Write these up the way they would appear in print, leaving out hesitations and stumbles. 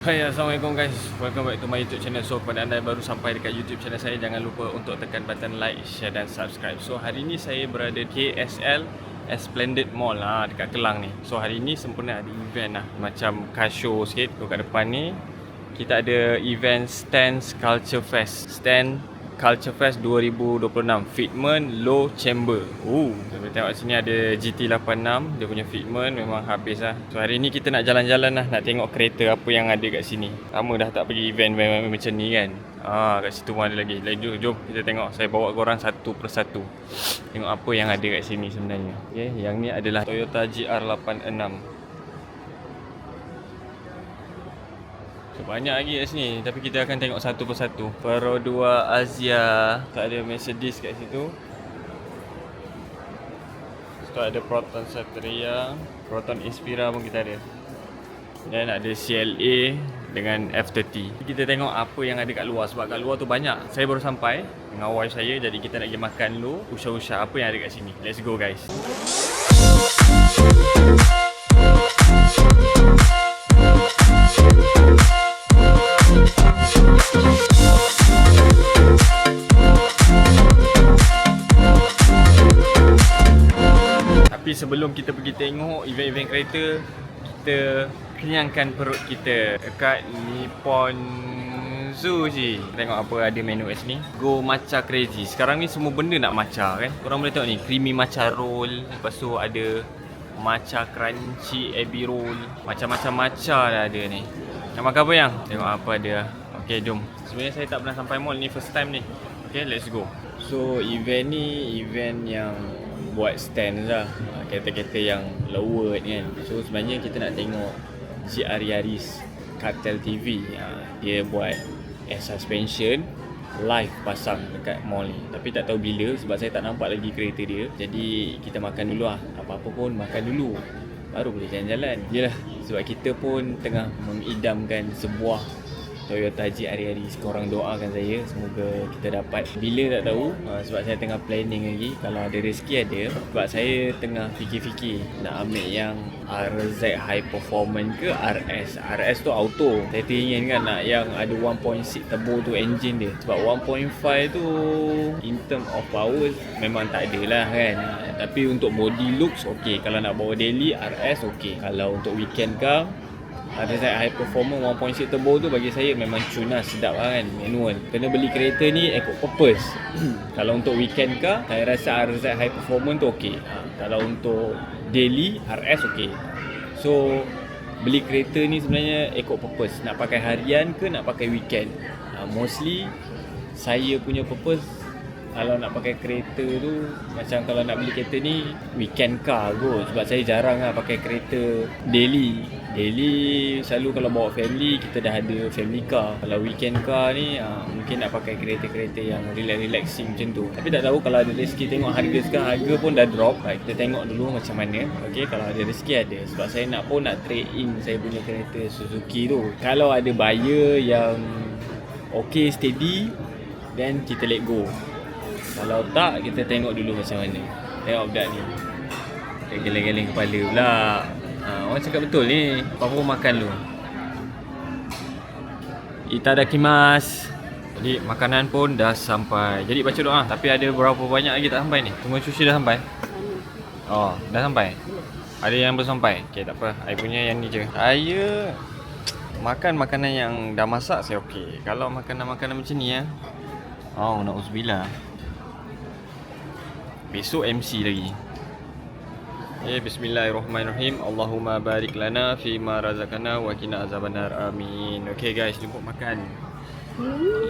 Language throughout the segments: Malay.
Hai, Assalamualaikum guys. Welcome back to my YouTube channel. So kepada anda yang baru sampai dekat YouTube channel saya, jangan lupa untuk tekan button like, share dan subscribe. So hari ni saya berada KSL Splendid Mall dekat Kelang ni. So hari ni sempurna ada event macam car show sikit. So kat depan ni kita ada event Stands Culture Fest. Stand Culture Fest 2026 Fitment Low Chamber. Kita tengok sini ada GT86. Dia punya fitment memang habis lah. So hari ni kita nak jalan-jalan lah, nak tengok kereta apa yang ada kat sini. Lama dah tak pergi event macam ni kan. Kat situ pun ada lagi. Jom kita tengok. Saya bawa korang satu persatu, tengok apa yang ada kat sini sebenarnya. Okay, yang ni adalah Toyota GR86. Banyak lagi kat sini, tapi kita akan tengok satu persatu. Pro 2 Asia, tak ada Mercedes kat situ. Situ ada Proton Satria, Proton Inspira pun kita ada. Dan ada CLA dengan F30. Kita tengok apa yang ada kat luar, sebab kat luar tu banyak. Saya baru sampai dengan wife saya, jadi kita nak pergi makan dulu, usah-usah apa yang ada kat sini. Let's go guys. Tapi sebelum kita pergi tengok event-event kereta, kita kenyangkan perut kita dekat Nippon Sushi. Tengok apa ada menu kat sini. Go matcha crazy. Sekarang ni semua benda nak matcha kan. Korang boleh tengok ni, creamy matcha roll. Lepas tu ada matcha crunchy ebi roll. Macam-macam matcha dah ada ni. Nak makan apa yang? Tengok apa ada. Okay, jom. Sebenarnya saya tak pernah sampai mall ni, first time ni. Okay, let's go. So event ni event yang buat stand lah, kereta-kereta yang lower kan. So sebenarnya kita nak tengok GR Yaris Cartel TV. Dia buat suspension live pasang dekat mall ni. Tapi tak tahu bila, sebab saya tak nampak lagi kereta dia. Jadi kita makan dulu lah. Apa-apa pun makan dulu, baru boleh jalan-jalan. Yelah, sebab kita pun tengah mengidamkan sebuah Toyota GR Yaris. Korang doakan saya, semoga kita dapat. Bila tak tahu, sebab saya tengah planning lagi. Kalau ada rezeki ada. Sebab saya tengah fikir-fikir nak ambil yang RZ High Performance ke RS. RS tu auto. Saya teringin kan nak yang ada 1.6 turbo tu engine dia. Sebab 1.5 tu in term of power memang tak ada lah kan. Tapi untuk body looks okey. Kalau nak bawa daily, RS okey. Kalau untuk weekend car, RZ High Performance 1.6 turbo tu bagi saya memang cuna sedap lah kan, manual. Kena beli kereta ni ikut purpose. Kalau untuk weekend car, saya rasa RZ High Performance tu okey. Kalau untuk daily, RS okey. So beli kereta ni sebenarnya ikut purpose. Nak pakai harian ke nak pakai weekend. Mostly saya punya purpose, kalau nak pakai kereta tu, macam kalau nak beli kereta ni weekend car kot. Sebab saya jarang lah pakai kereta daily. Daily selalu kalau bawa family, kita dah ada family car. Kalau weekend car ni mungkin nak pakai kereta-kereta yang relaxing macam tu. Tapi tak tahu, kalau ada rezeki, tengok harga sekarang, harga pun dah drop. Kita tengok dulu macam mana. Okay, kalau ada rezeki ada. Sebab saya nak trade in saya punya kereta Suzuki tu. Kalau ada buyer yang okay, steady, then kita let go. Kalau tak, kita tengok dulu macam mana. Tengok budak ni, dia geleng-geleng kepala pula. Orang cakap betul ni. Apa-apa makan dulu. Itadakimasu. Jadi makanan pun dah sampai. Jadi baca doa. Tapi ada berapa banyak lagi tak sampai ni? Tunggu sushi dah sampai? Oh, dah sampai? Ada yang belum sampai? Okay, tak apa. I punya yang ni je. Saya makan makanan yang dah masak, saya okey. Kalau makanan-makanan macam ni na'udzubillah. Besok MC lagi. Bismillahirrahmanirrahim. Allahumma barik lana fima razaqana wa qina azabannar. Amin. Okay guys, jemput makan.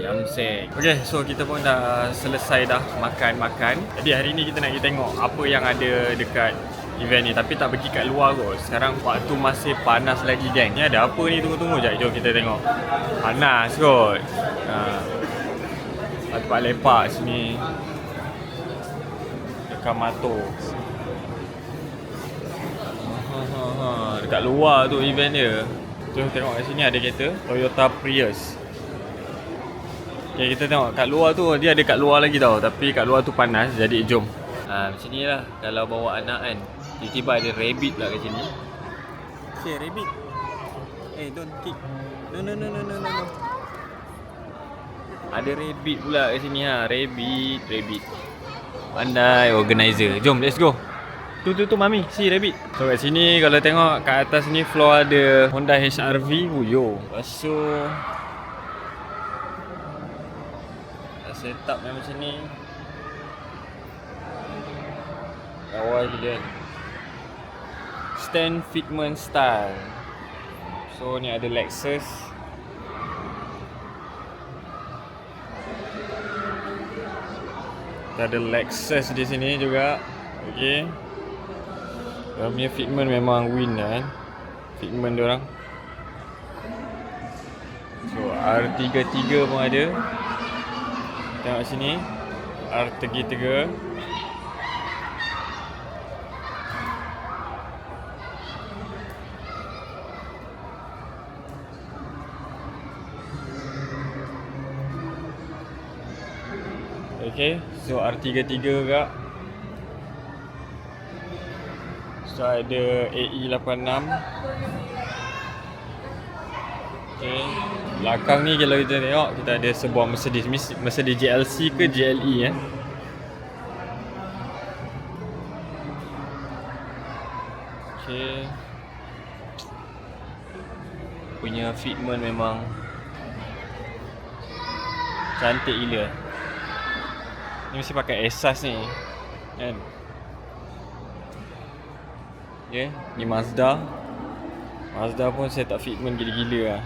Yamsek. Okay, so kita pun dah selesai dah makan-makan. Jadi hari ni kita nak pergi tengok apa yang ada dekat event ni. Tapi tak pergi kat luar kot. Sekarang waktu masih panas lagi geng. Ni ada apa ni? Tunggu-tunggu jap. Jom kita tengok. Panas kot. Tempat lepak sini. Dekat Mato. Dekat luar tu event dia. Jom tengok kat sini ada kereta Toyota Prius. Okay, kita tengok kat luar tu, dia ada kat luar lagi tau. Tapi kat luar tu panas, jadi jom. Macam ni lah kalau bawa anak kan. Tiba-tiba ada rabbit pula kat sini. Okay, rabbit. Don't kick. No. Ada rabbit pula kat sini ha. Rabbit. Pandai organizer. Jom, let's go. Tu mami, si rabbit. So kat sini kalau tengok kat atas ni floor ada Honda HR-V. Lepas tu set up macam ni. Awal je kan. Stand fitment style. So ni ada Lexus. Ada Lexus di sini juga. Okey. Dia punya fitment memang win lah kan. Fitment dia orang. So R33 pun ada. Tengok sini. R33. Okay, so R33 juga. So ada AE86. Okay, belakang ni kalau kita tengok, kita ada sebuah Mercedes GLC ke GLE Okay, punya fitment memang cantik gila. Ni mesti pakai Esas ni kan. Okay, ni Mazda pun set up fitment gila-gila lah.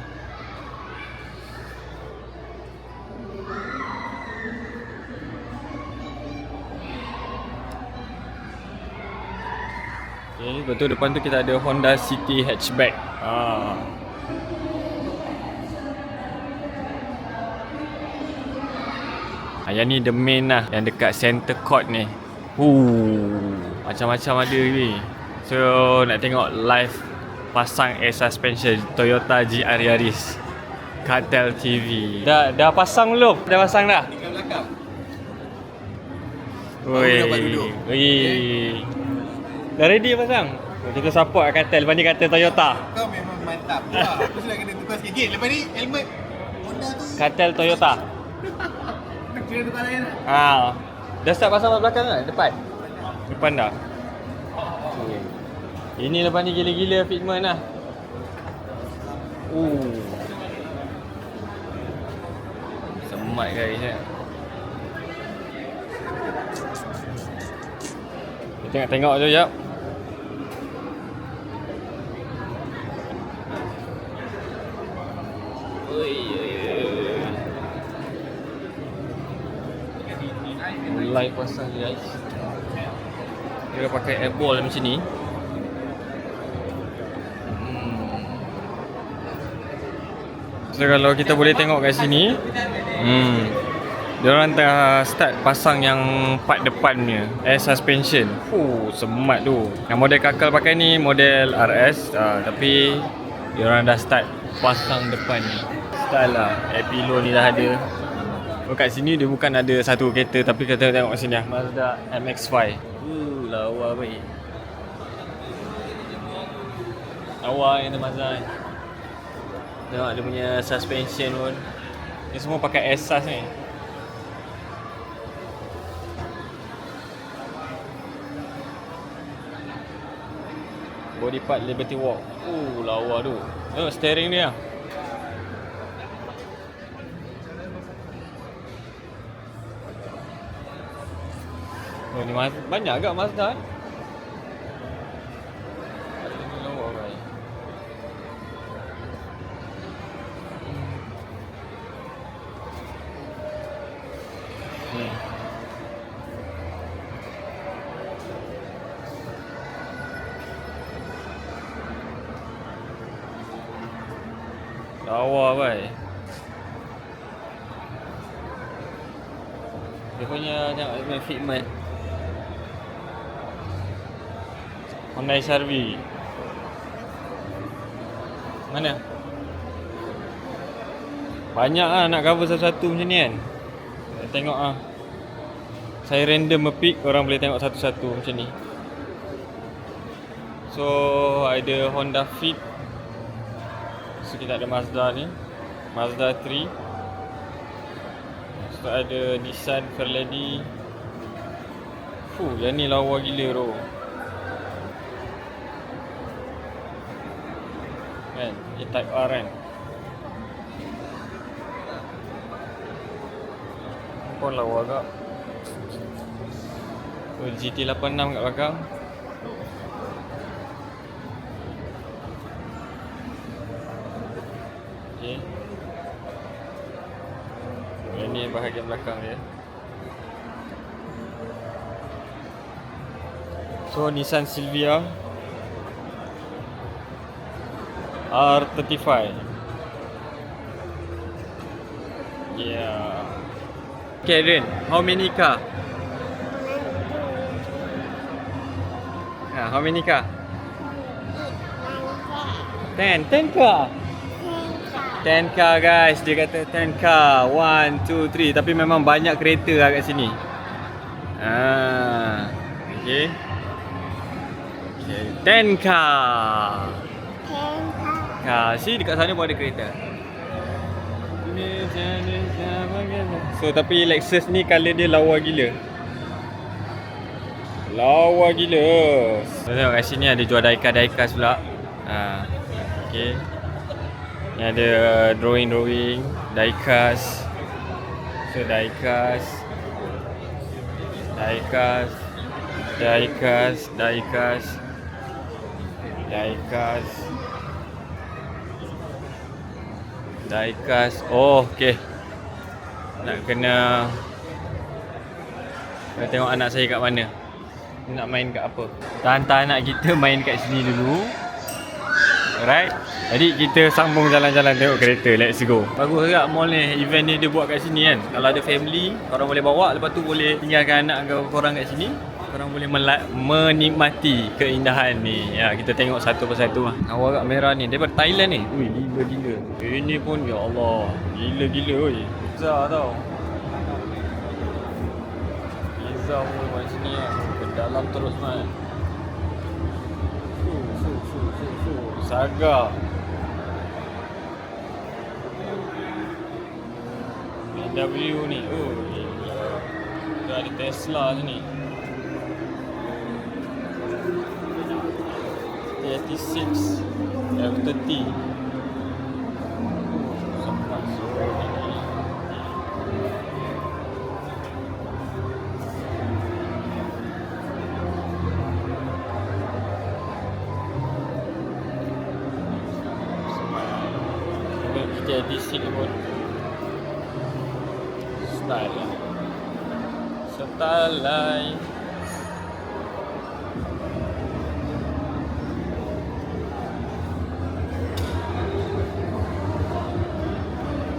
Okay, betul depan tu kita ada Honda City Hatchback. Yang ni the main lah, yang dekat center court ni. Macam-macam ada ni. So nak tengok live pasang air suspension Toyota GR Yaris Cartel TV. Dah pasang belum? Dah pasang dah? Dekat belakang. Woi. Dah ready pasang? Kita support Cartel, lepas ni Cartel Toyota. Kau memang mantap. Aku sudah kena tukar sikit. Lepas ni helmet Honda tu Cartel Toyota. kira tukar lain lah. Dah start pasang belakang ke? Depan dah. Ini lepas ni gila-gila fitment lah. Semat guys ya. Kita tengok je jap. Mulai pasang guys. Dia pakai airball macam ni. So kalau kita boleh tengok kat sini, diorang tengah start pasang yang part depannya, air suspension. Semat tu. Yang model kakal pakai ni model RS, tapi diorang dah start pasang depan ni. Style lah. Air pillow ni dah ada. Kat sini dia bukan ada satu kereta, tapi kita tengok sini lah, Mazda MX-5. Lawa baik. Lawa yang tu Mazda ni. Tengok dia punya suspension pun. Ni semua pakai Esas ni. Body part Liberty Walk. Lawa tu. Tengok steering dia. Ni banyak agak Mazda ni. Lawa baik. Lawa baik. Dia punya tengok dia punya fitment Honda HR-V. Mana? Banyak lah nak cover satu-satu macam ni kan. Tengok lah. Saya random pick, orang boleh tengok satu-satu macam ni. So ada Honda Fit. So kita ada Mazda ni. Mazda 3. Lepas tu ada Nissan Fairlady. Yang ni lawa gila bro. Kan? A-Type R kan? Pun lawa agak. GT86 kat belakang. Okay. Ini bahagian belakang dia. So Nissan Silvia R35. Yeah. Karen, how many car? How many car? 10 car. 10 car guys, dia kata 10 car. 1, 2, 3. Tapi memang banyak kereta lah kat sini. Okay. 10 car. See, dekat sana pun ada kereta. So tapi Lexus ni colour dia lawa gila. Lawa gila. So, tengok kat sini ada jual diecast pula. Okay. Ni ada drawing diecast. So diecast. Oh, okay. Nak kena tengok anak saya kat mana. Nak main kat apa. Tahan-tahan anak kita main kat sini dulu. Alright. Jadi kita sambung jalan-jalan tengok kereta. Let's go. Bagus juga mall ni. Event ni dia buat kat sini kan. Kalau ada family, korang boleh bawa. Lepas tu boleh tinggalkan anak korang kat sini. Korang boleh menikmati keindahan ni. Ya, kita tengok satu persatu lah. Awak agak merah ni. Daripada Thailand ni. Ui, gila-gila. Ini pun, ya Allah. Gila-gila oi. Pizza tau. Pizza pun kat sini lah. Ke dalam terus man. Saga. BMW ni. Oh, dah ada Tesla sini. T86 F30. Sampai sini. T86 pun style lain.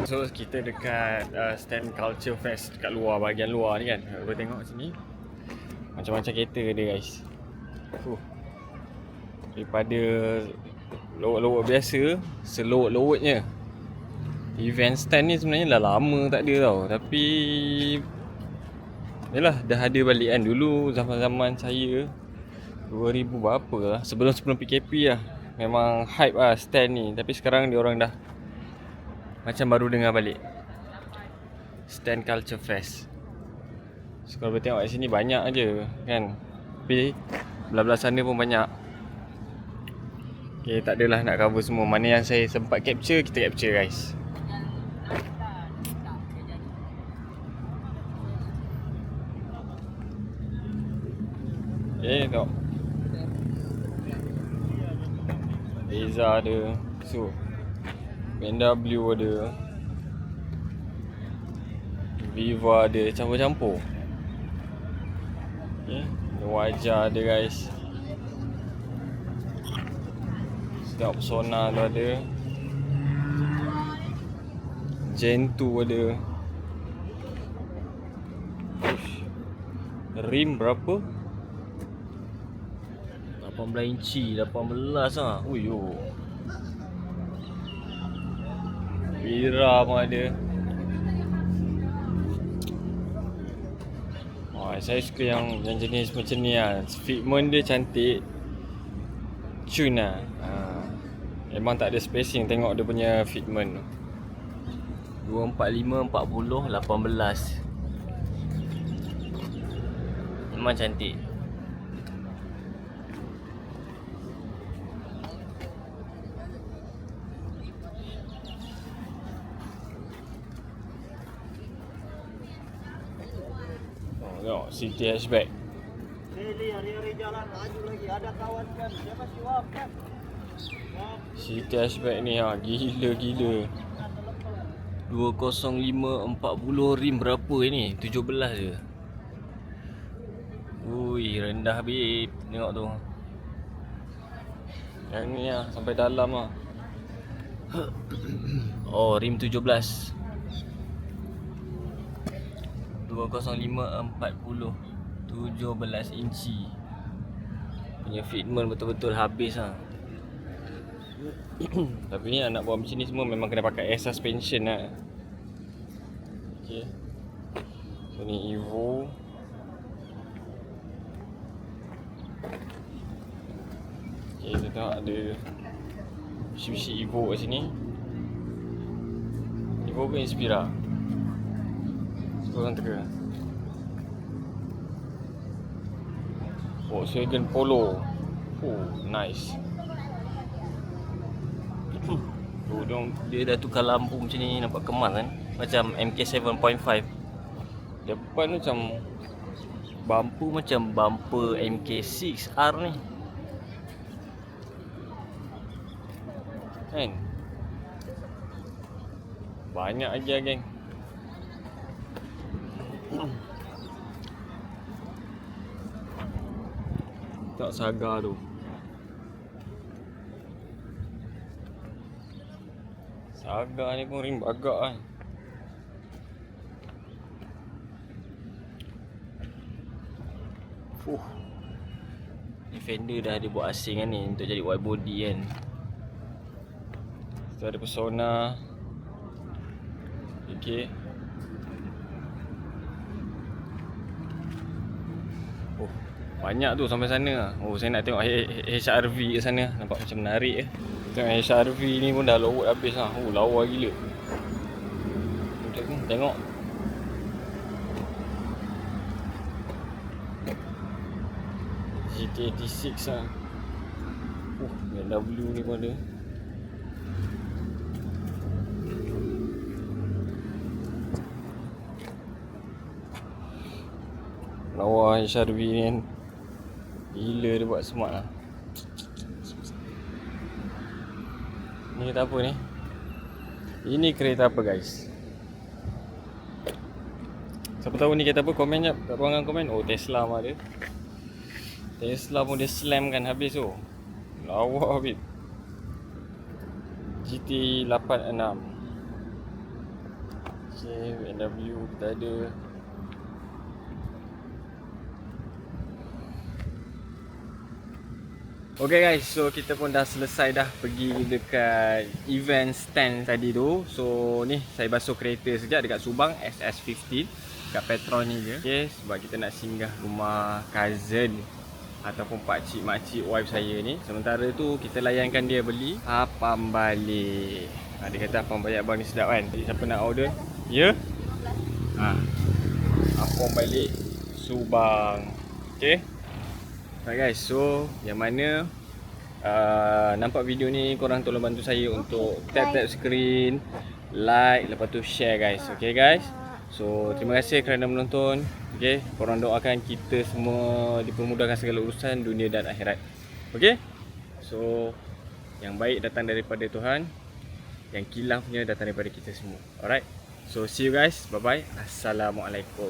So kita dekat stand Culture Fest dekat luar, bahagian luar ni kan. Kita tengok sini macam-macam kereta dia guys. Daripada lowot-lowot biasa, selowot-lowotnya. Event stand ni sebenarnya dah lama tak ada tau. Tapi yalah, dah ada balik kan. Dulu zaman-zaman saya 2000 berapa lah, sebelum PKP lah, memang hype lah stand ni. Tapi sekarang dia orang dah macam baru dengar balik Stand Culture Fest. So kalau boleh tengok kat sini banyak aje kan. Tapi belah-belah sana pun banyak. Okay, tak adalah nak cover semua. Mana yang saya sempat capture, kita capture guys. Okay, tengok Beza ada. So BMW ada, Viva ada, campur-campur. Okay, wajah ada guys. Tengok Persona tu ada, Gen 2 ada. Rim berapa? 18 inci, 18 lah. Ui yo. Vira pun ada. Saya suka yang jenis macam ni lah. Fitment dia cantik, cun lah. Memang tak ada spacing, tengok dia punya fitment tu. 245 40 18. Memang cantik. Tengok City Hatchback. Hari-hari jalan laju lagi. Ada kawan kan? Dia masih wap kan? City Hatchback ni gila-gila. 205 40 rim berapa ni? 17 je. Ui, rendah babe. Tengok tu. Yang ni sampai dalam lah. Oh, rim 17. 205 40 17 inci. Punya fitment betul-betul habis lah. Tapi ni nak buat macam ni semua memang kena pakai air suspension lah. Okay. So ni Evo. Okay, kita tengok ada bisi-bisi Evo kat sini. Evo ke Inspira? Seorang teka. Volkswagen Polo. Oh, nice. Dia dah tukar lampu macam ni, nampak kemas kan? Macam MK 7.5. Depan tu macam Bumper macam bumper MK6R ni. kan. Banyak lagi lah geng. Tak Saga tu. Saga ni pun rim bagak kan. Ni fender dah dia buat asing kan ni untuk jadi wide body kan. Kita ada Persona. Okay. Oh, banyak tu sampai sana. Oh, saya nak tengok HRV kat sana. Nampak macam menarik. Tengok HRV ni pun dah load habis lah. Oh, lawa gila. Tengok. GT86 lah. BMW ni pun ada. Lawa HRV ni kan. Gila dia buat smart lah. Ni kereta apa ni? Ini kereta apa guys? Siapa tahu ni kereta apa, komen jap kat ruangan komen. Oh, Tesla pun ada. Tesla pun dia slam kan habis tu. Lawa habis. GT86. Okay, BMW kita ada. Okay guys, so kita pun dah selesai dah pergi dekat event stand tadi tu. So ni saya basuh kereta sekejap dekat Subang SS15 kat Petron ni je. Okay, sebab kita nak singgah rumah cousin ataupun pakcik-makcik wife saya ni. Sementara tu kita layankan dia beli apam balik. Dia kata apam balik abang ni sedap kan. Jadi siapa nak order? Ya? Apam balik Subang. Okay. Alright guys, so yang mana nampak video ni, korang tolong bantu saya untuk tap screen, like, lepas tu share guys. Okay guys, so terima kasih kerana menonton. Okay, korang doakan kita semua dipermudahkan segala urusan dunia dan akhirat. Okay, so yang baik datang daripada Tuhan, yang kilafnya datang daripada kita semua. Alright, so see you guys, bye bye, assalamualaikum.